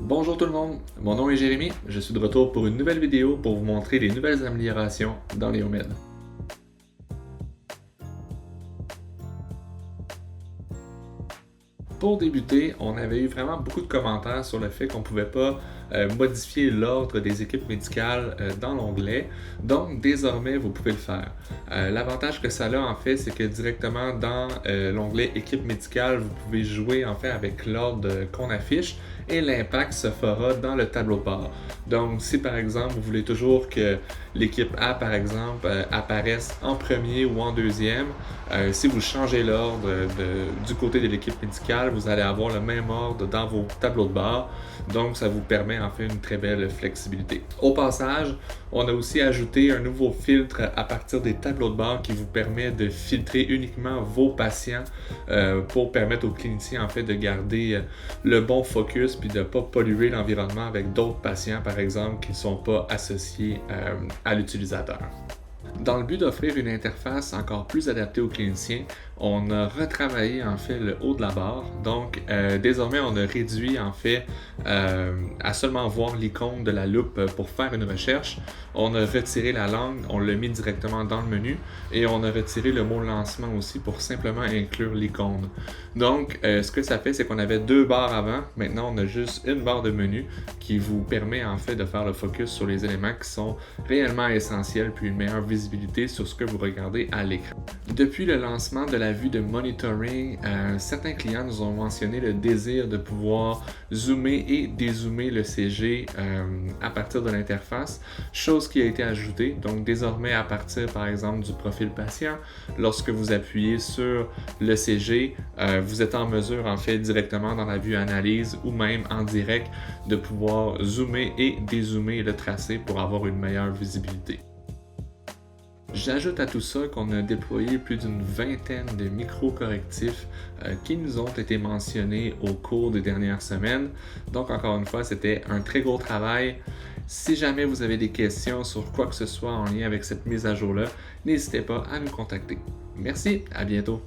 Bonjour tout le monde, mon nom est Jérémy, je suis de retour pour une nouvelle vidéo pour vous montrer les nouvelles améliorations dans Léomède. Pour débuter, on avait eu vraiment beaucoup de commentaires sur le fait qu'on ne pouvait pas modifier l'ordre des équipes médicales dans l'onglet. Donc, désormais, vous pouvez le faire. L'avantage que ça a, en fait, c'est que directement dans l'onglet équipe médicale, vous pouvez jouer en fait avec l'ordre qu'on affiche et l'impact se fera dans le tableau de bord. Donc, si par exemple, vous voulez toujours que l'équipe A, par exemple, apparaisse en premier ou en deuxième, si vous changez l'ordre du côté de l'équipe médicale, vous allez avoir le même ordre dans vos tableaux de bord. Donc, ça vous permet en fait une très belle flexibilité. Au passage, on a aussi ajouté un nouveau filtre à partir des tableaux de bord qui vous permet de filtrer uniquement vos patients pour permettre aux cliniciens en fait de garder le bon focus puis de ne pas polluer l'environnement avec d'autres patients, par exemple, qui ne sont pas associés à l'utilisateur. Dans le but d'offrir une interface encore plus adaptée aux cliniciens, on a retravaillé en fait le haut de la barre. Donc désormais on a réduit en fait à seulement voir l'icône de la loupe pour faire une recherche. On a retiré la langue, on l'a mis directement dans le menu et on a retiré le mot lancement aussi pour simplement inclure l'icône. Donc ce que ça fait, c'est qu'on avait deux barres avant, maintenant on a juste une barre de menu qui vous permet en fait de faire le focus sur les éléments qui sont réellement essentiels puis une meilleure visibilité sur ce que vous regardez à l'écran. Depuis le lancement de la vue de monitoring, certains clients nous ont mentionné le désir de pouvoir zoomer et dézoomer le CG à partir de l'interface, chose qui a été ajoutée. Donc désormais à partir par exemple du profil patient, lorsque vous appuyez sur le CG, vous êtes en mesure en fait directement dans la vue analyse ou même en direct de pouvoir zoomer et dézoomer le tracé pour avoir une meilleure visibilité. J'ajoute à tout ça qu'on a déployé plus d'une vingtaine de micro-correctifs qui nous ont été mentionnés au cours des dernières semaines. Donc encore une fois, c'était un très gros travail. Si jamais vous avez des questions sur quoi que ce soit en lien avec cette mise à jour-là, n'hésitez pas à nous contacter. Merci, à bientôt!